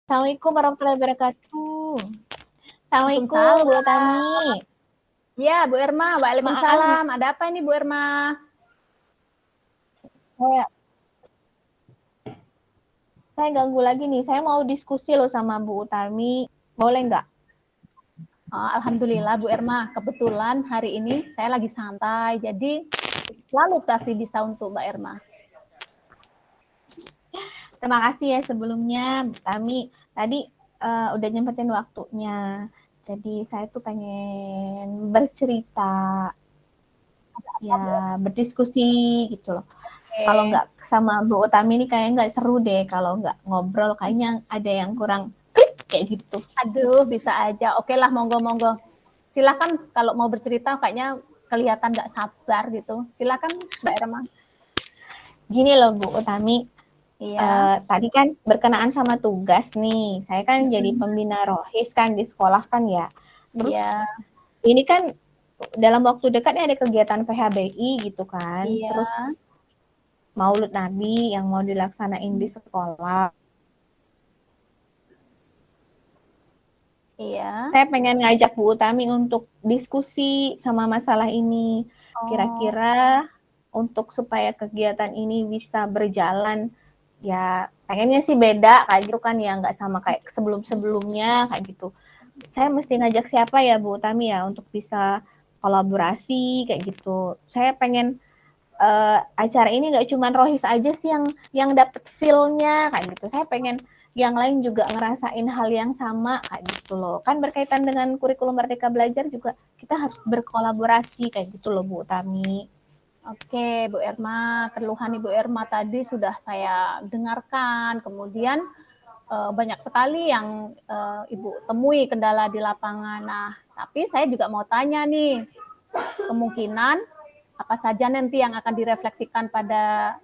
Assalamualaikum warahmatullahi wabarakatuh. Assalamualaikum Bu Waalaikumsalam. Tami. Ya, Bu Irma. Maaf, Waalaikumsalam. Ada apa ini, Bu Irma? saya ganggu lagi nih. Saya mau diskusi loh sama Bu Tami. Boleh nggak? Oh, Alhamdulillah, Bu Irma. Kebetulan hari ini saya lagi santai, jadi selalu pasti bisa untuk Mbak Irma. Terima kasih ya sebelumnya Bu Tami. Tadi udah nyempetin waktunya. Jadi saya tuh pengen bercerita, ya berdiskusi gitu loh. Kalau nggak sama Bu Utami ini kayaknya nggak seru deh kalau nggak ngobrol. Kayaknya ada yang kurang klik kayak gitu. Aduh, bisa aja. Oke lah, monggo-monggo. Silakan kalau mau bercerita, kayaknya kelihatan nggak sabar gitu. Silakan, Mbak Irma. Gini loh Bu Utami, Iya. tadi kan berkenaan sama tugas nih. Saya kan jadi pembina rohis kan di sekolah kan ya. Terus Iya. ini kan dalam waktu dekat ada kegiatan PHBI gitu kan. Iya. Terus Maulid Nabi yang mau dilaksanain di sekolah. Iya. Saya pengen ngajak Bu Utami untuk diskusi sama masalah ini. Kira-kira untuk supaya kegiatan ini bisa berjalan, ya pengennya sih beda kayak gitu kan ya, nggak sama kayak sebelum-sebelumnya kayak gitu. Saya mesti ngajak siapa ya Bu Utami ya untuk bisa kolaborasi kayak gitu. Saya pengen acara ini nggak cuma rohis aja sih yang dapet feel-nya kayak gitu. Saya pengen yang lain juga ngerasain hal yang sama kayak gitu loh. Kan berkaitan dengan kurikulum Merdeka Belajar juga kita harus berkolaborasi kayak gitu loh Bu Tami. Oke, Bu Irma, keluhan Ibu Irma tadi sudah saya dengarkan. Kemudian banyak sekali yang Ibu temui kendala di lapangan. Nah, tapi saya juga mau tanya nih, kemungkinan apa saja nanti yang akan direfleksikan pada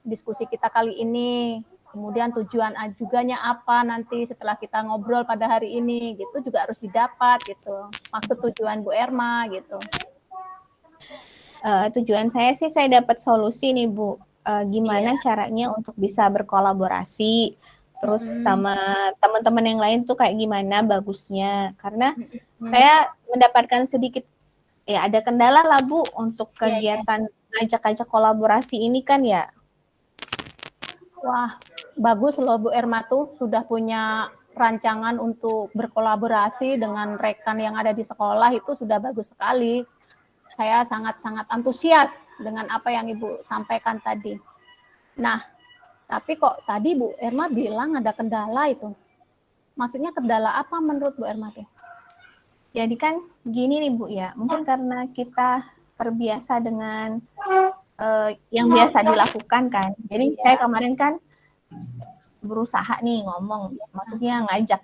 diskusi kita kali ini. Kemudian tujuan juganya apa nanti setelah kita ngobrol pada hari ini gitu juga harus didapat gitu. Maksud tujuan Bu Irma gitu. Tujuan saya sih saya dapat solusi nih Bu. Gimana caranya untuk bisa berkolaborasi, terus sama teman-teman yang lain tuh kayak gimana bagusnya. Karena saya mendapatkan sedikit, ya ada kendala lah Bu untuk kegiatan ngajak-ngajak kolaborasi ini kan ya. Wah, bagus loh Bu Irma tuh sudah punya rancangan untuk berkolaborasi dengan rekan yang ada di sekolah, itu sudah bagus sekali. Saya sangat-sangat antusias dengan apa yang Ibu sampaikan tadi. Nah, tapi kok tadi Bu Irma bilang ada kendala itu. Maksudnya kendala apa menurut Bu Irma tuh? Jadi kan gini nih Bu ya, mungkin karena kita terbiasa dengan yang biasa dilakukan kan. Jadi saya kemarin kan berusaha nih ngomong, maksudnya ngajak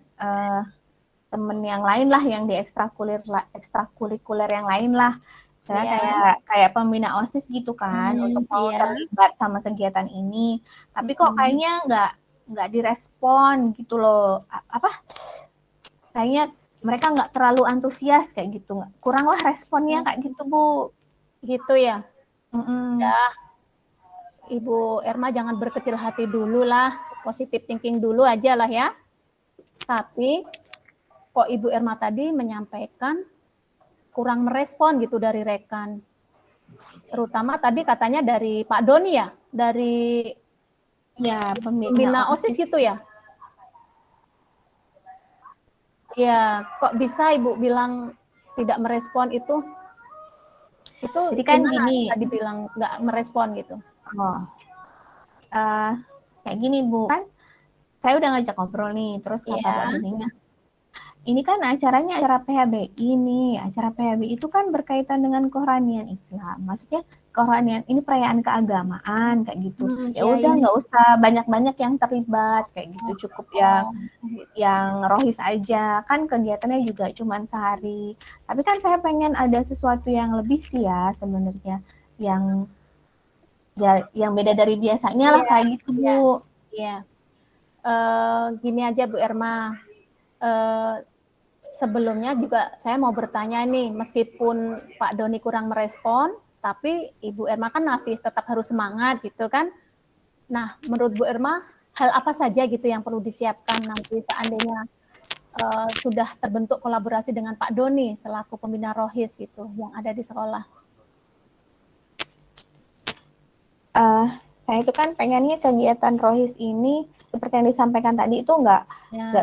temen yang lain lah, yang di ekstrakurikuler yang lain lah. Saya kayak pembina OSIS gitu kan, untuk mau terlibat sama kegiatan ini. Tapi kok kayaknya nggak direspon gitu loh. Kayaknya mereka nggak terlalu antusias kayak gitu. Kurang lah responnya kayak gitu Bu. Gitu ya? Ya, Ibu Irma jangan berkecil hati dulu lah. Positive thinking dulu aja lah ya. Tapi kok Ibu Irma tadi menyampaikan kurang merespon gitu dari rekan. Terutama tadi katanya dari Pak Doni ya, dari pembina OSIS gitu ya. Ya, kok bisa Ibu bilang tidak merespon itu? Itu jadi kan gini, tadi bilang nggak merespon gitu. Kayak gini Bu, kan saya udah ngajak ngobrol nih, terus kata Pak Doninya, ini kan acaranya acara PHBI nih. Acara PHBI itu kan berkaitan dengan kerohanian Islam. Maksudnya kerohanian ini perayaan keagamaan kayak gitu. Ya udah nggak usah banyak-banyak yang terlibat kayak gitu. Cukup yang rohis aja. Kan kegiatannya juga cuma sehari. Tapi kan saya pengen ada sesuatu yang lebih sih ya sebenarnya. Yang beda dari biasanya lah kayak gitu Bu. Iya. Gini aja Bu Irma. Sebelumnya juga saya mau bertanya nih, meskipun Pak Doni kurang merespon, tapi Ibu Irma kan masih tetap harus semangat gitu kan. Nah, menurut Bu Irma, hal apa saja gitu yang perlu disiapkan nanti seandainya sudah terbentuk kolaborasi dengan Pak Doni selaku pembina Rohis gitu yang ada di sekolah? Saya itu kan pengennya kegiatan Rohis ini seperti yang disampaikan tadi itu nggak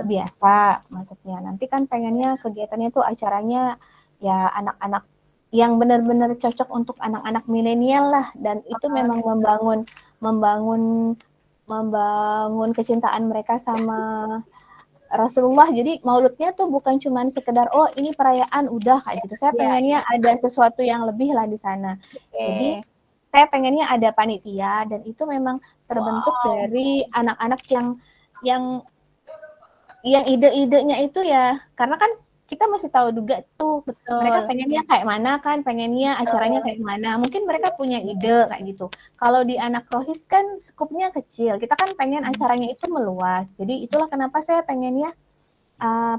biasa, maksudnya nanti kan pengennya kegiatannya tuh acaranya ya anak-anak yang benar-benar cocok untuk anak-anak milenial lah, dan itu memang membangun kecintaan mereka sama Rasulullah. Jadi mauludnya tuh bukan cuma sekedar oh ini perayaan udah kayak gitu. Saya pengennya ada sesuatu yang lebih lah di sana. Jadi saya pengennya ada panitia, dan itu memang terbentuk dari anak-anak yang ide-idenya itu ya, karena kan kita masih tahu juga tuh mereka pengennya kayak mana kan, pengennya acaranya kayak mana. Mungkin mereka punya ide kayak gitu. Kalau di anak Rohis kan skupnya kecil, kita kan pengen acaranya itu meluas. Jadi itulah kenapa saya pengennya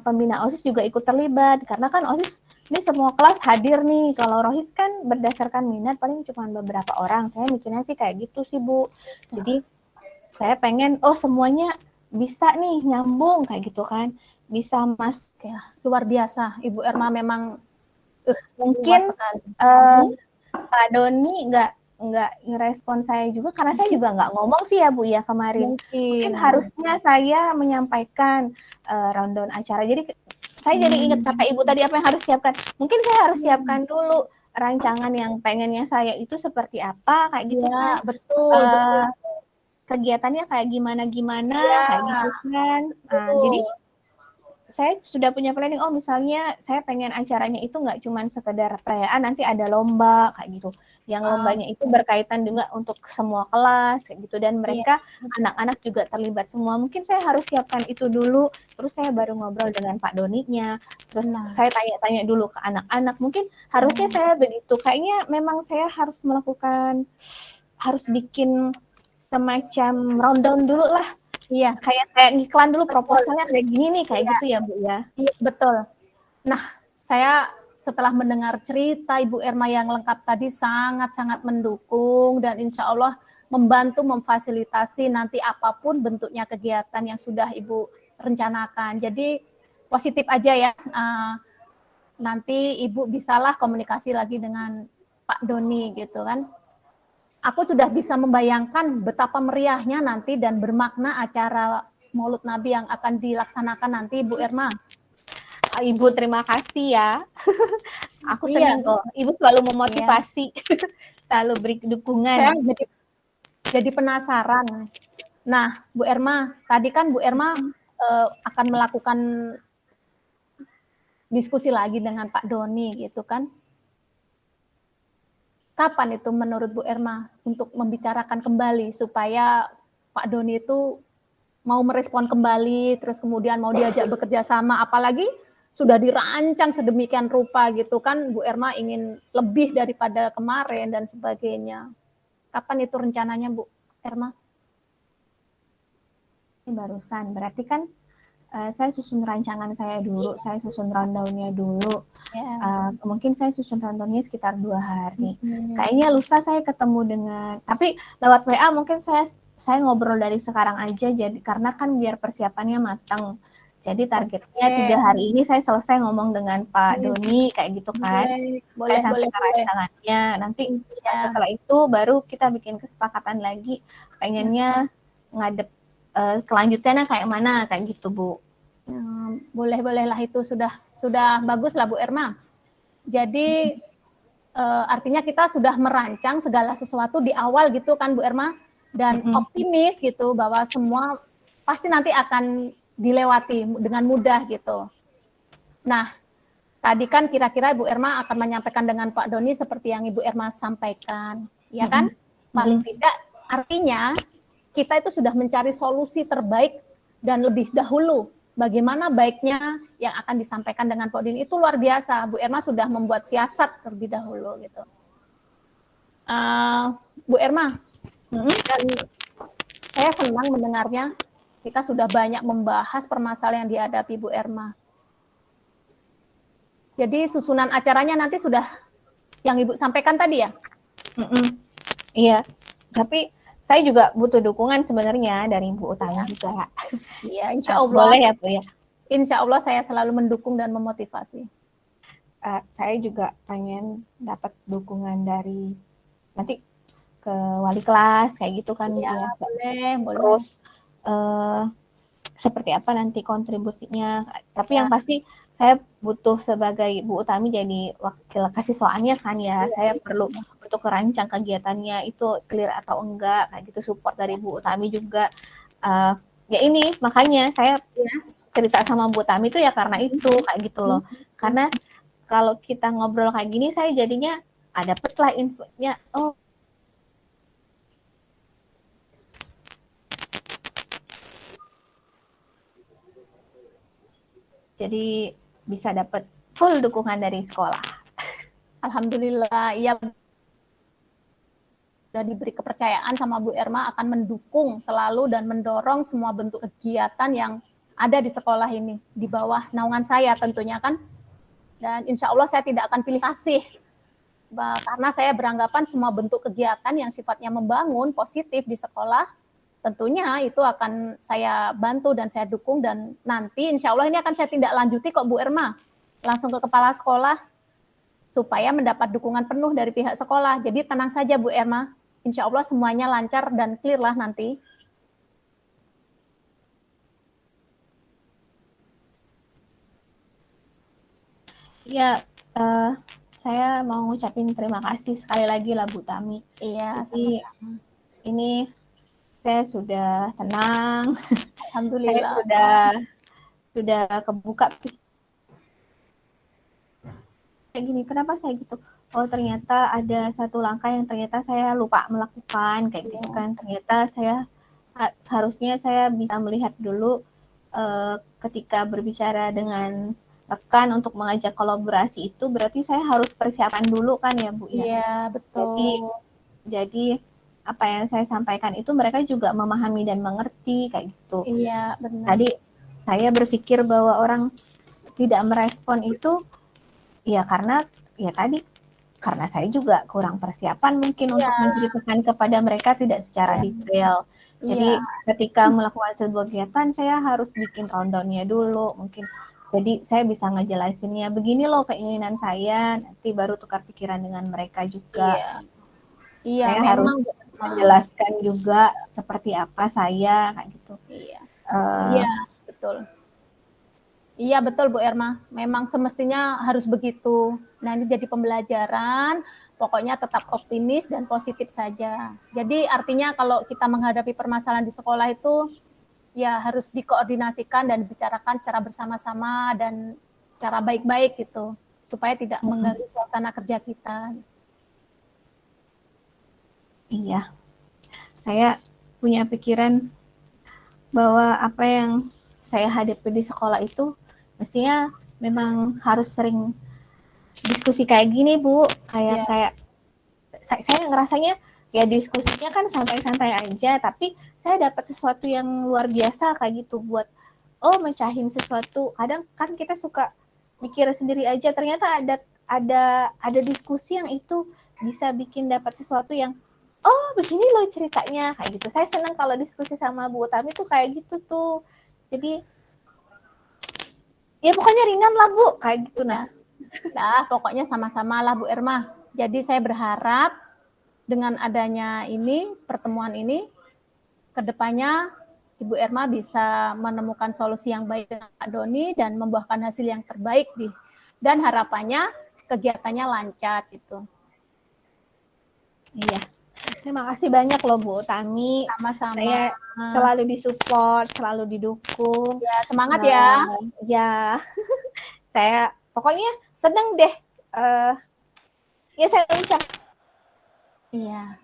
pembina OSIS juga ikut terlibat, karena kan OSIS ini semua kelas hadir nih. Kalau Rohis kan berdasarkan minat paling cuma beberapa orang. Saya mikirnya sih kayak gitu sih Bu. Jadi saya pengen semuanya bisa nih nyambung kayak gitu kan, bisa Mas. Ya, luar biasa Ibu Erma, memang mungkin Pak Doni nggak ngerespon saya juga karena saya juga nggak ngomong sih ya Bu ya kemarin. Mungkin harusnya saya menyampaikan rundown acara. Jadi saya jadi ingat kata Ibu tadi apa yang harus siapkan. Mungkin saya harus siapkan dulu rancangan yang pengennya saya itu seperti apa kayak gitu kan. Betul. Kegiatannya kayak gimana kayak gitu kan. Jadi saya sudah punya planning, misalnya saya pengen acaranya itu nggak cuma sekedar perayaan, nanti ada lomba kayak gitu. Yang lombanya itu berkaitan juga untuk semua kelas kayak gitu, dan mereka anak-anak juga terlibat semua. Mungkin saya harus siapkan itu dulu, terus saya baru ngobrol dengan Pak Doninya, terus saya tanya-tanya dulu ke anak-anak. Mungkin harusnya saya begitu. Kayaknya memang saya harus bikin semacam rundown dulu lah. Iya, kayak ngiklan dulu, proposalnya kayak gini nih, kayak gitu ya Bu ya. Iya, betul. Nah, saya setelah mendengar cerita Ibu Erma yang lengkap tadi sangat-sangat mendukung dan insya Allah membantu memfasilitasi nanti apapun bentuknya kegiatan yang sudah Ibu rencanakan. Jadi positif aja ya. Nanti Ibu bisalah komunikasi lagi dengan Pak Doni gitu kan. Aku sudah bisa membayangkan betapa meriahnya nanti dan bermakna acara Maulud Nabi yang akan dilaksanakan nanti, Bu Erma. Ibu terima kasih ya. Aku senang kok. Ibu selalu memotivasi, selalu beri dukungan. Saya jadi penasaran. Nah, Bu Erma, tadi kan Bu Erma akan melakukan diskusi lagi dengan Pak Doni gitu kan. Kapan itu menurut Bu Erma untuk membicarakan kembali supaya Pak Doni itu mau merespon kembali, terus kemudian mau diajak bekerja sama, apalagi sudah dirancang sedemikian rupa gitu kan, Bu Erma ingin lebih daripada kemarin dan sebagainya. Kapan itu rencananya Bu Erma? Ini barusan, berarti kan saya susun rancangan saya dulu, saya susun rundown-nya dulu. Mungkin saya susun rundown-nya sekitar 2 hari. Kayaknya lusa saya ketemu dengan, tapi lewat WA mungkin saya ngobrol dari sekarang aja, jadi karena kan biar persiapannya matang. Jadi targetnya 3 hari ini saya selesai ngomong dengan Pak Doni kayak gitu kan. Boleh. Rancangannya. Nanti setelah itu baru kita bikin kesepakatan lagi. Pengennya ngadep kelanjutannya kayak mana kayak gitu Bu. Boleh-bolehlah, itu sudah bagus lah Bu Erma. Jadi artinya kita sudah merancang segala sesuatu di awal gitu kan Bu Erma, dan optimis gitu bahwa semua pasti nanti akan dilewati dengan mudah gitu. Nah, tadi kan kira-kira Ibu Erma akan menyampaikan dengan Pak Doni seperti yang Ibu Erma sampaikan, ya kan? Paling tidak artinya kita itu sudah mencari solusi terbaik dan lebih dahulu bagaimana baiknya yang akan disampaikan dengan Pak Doni. Itu luar biasa, Bu Erma sudah membuat siasat terlebih dahulu gitu. Bu Erma, dan saya senang mendengarnya. Kita sudah banyak membahas permasalahan yang dihadapi Bu Erma. Jadi susunan acaranya nanti sudah yang Ibu sampaikan tadi ya? Iya, tapi saya juga butuh dukungan sebenarnya dari Bu Utami juga. Iya, insya Allah. Boleh ya Bu ya? Insya Allah saya selalu mendukung dan memotivasi. Saya juga pengen dapat dukungan dari nanti ke wali kelas kayak gitu kan ya. Boleh. Terus seperti apa nanti kontribusinya. Tapi yang pasti saya butuh sebagai Bu Utami jadi wakil kasih soalnya kan ya. Saya perlu untuk merancang kegiatannya itu clear atau enggak kayak gitu, support dari Bu Utami juga. Ya ini makanya saya cerita sama Bu Utami itu ya karena itu kayak gitu loh. Karena kalau kita ngobrol kayak gini saya jadinya dapet lah infonya. Oh, jadi bisa dapat full dukungan dari sekolah. Alhamdulillah, iya, sudah diberi kepercayaan sama Bu Erma akan mendukung selalu dan mendorong semua bentuk kegiatan yang ada di sekolah ini di bawah naungan saya tentunya kan. Dan insya Allah saya tidak akan pilih kasih karena saya beranggapan semua bentuk kegiatan yang sifatnya membangun positif di sekolah tentunya itu akan saya bantu dan saya dukung, dan nanti insya Allah ini akan saya tindak lanjuti kok Bu Erma, langsung ke kepala sekolah supaya mendapat dukungan penuh dari pihak sekolah. Jadi tenang saja Bu Erma, insya Allah semuanya lancar dan clear lah nanti. Ya, saya mau ngucapin terima kasih sekali lagi lah Bu Tami. Iya, jadi sama-sama. Ini saya sudah tenang. Alhamdulillah. Saya sudah kebuka. Kayak gini, kenapa saya gitu? Oh ternyata ada satu langkah yang ternyata saya lupa melakukan kayak gitu kan. Ternyata saya harusnya saya bisa melihat dulu ketika berbicara dengan rekan untuk mengajak kolaborasi itu berarti saya harus persiapan dulu kan ya Bu ya. Iya betul. Jadi apa yang saya sampaikan itu mereka juga memahami dan mengerti kayak gitu. Iya benar. Tadi saya berpikir bahwa orang tidak merespon itu ya karena ya tadi karena saya juga kurang persiapan mungkin untuk menceritakan kepada mereka tidak secara detail. Jadi ketika melakukan sebuah kegiatan saya harus bikin rundown-nya dulu mungkin. Jadi saya bisa ngejelasinnya begini loh keinginan saya, nanti baru tukar pikiran dengan mereka juga. Iya, saya harus menjelaskan juga seperti apa saya kayak gitu. Iya, betul. Iya betul Bu Erma, memang semestinya harus begitu. Nah ini jadi pembelajaran, pokoknya tetap optimis dan positif saja. Jadi artinya kalau kita menghadapi permasalahan di sekolah itu ya harus dikoordinasikan dan dibicarakan secara bersama-sama dan secara baik-baik gitu, supaya tidak mengganggu suasana kerja kita. Iya, saya punya pikiran bahwa apa yang saya hadapi di sekolah itu mestinya memang harus sering diskusi kayak gini Bu, kayak saya ngerasanya ya diskusinya kan santai-santai aja, tapi saya dapat sesuatu yang luar biasa kayak gitu buat mecahin sesuatu. Kadang kan kita suka mikir sendiri aja, ternyata ada diskusi yang itu bisa bikin dapat sesuatu yang begini loh ceritanya kayak gitu. Saya senang kalau diskusi sama Bu Utami tuh kayak gitu tuh. Jadi ya pokoknya ringan lah Bu, kayak gitu nah. Nah, pokoknya sama-sama lah Bu Erma. Jadi saya berharap dengan adanya ini, pertemuan ini, kedepannya Ibu Erma bisa menemukan solusi yang baik dengan Pak Doni dan membuahkan hasil yang terbaik dan harapannya kegiatannya lancar gitu. Iya. Terima kasih banyak loh Bu Utami. Sama-sama. Saya selalu disupport, selalu didukung. Ya, semangat ya. Ya. Saya pokoknya seneng deh. Ya saya ucap. Iya.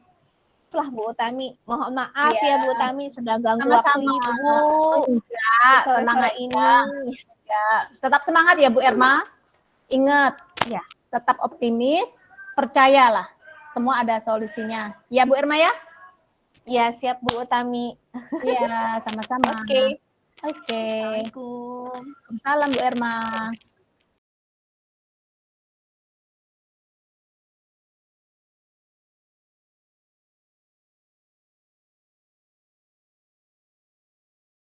Lah Bu Utami, mohon maaf ya Bu Utami sudah ganggu waktu Ibu. Enggak, tenang ini. Ya, tetap semangat ya Bu Erma. Ingat, ya, tetap optimis, percayalah. Semua ada solusinya. Ya Bu Erma ya? Ya, siap Bu Utami. Iya, sama-sama. Oke. Assalamualaikum. Salam Bu Erma.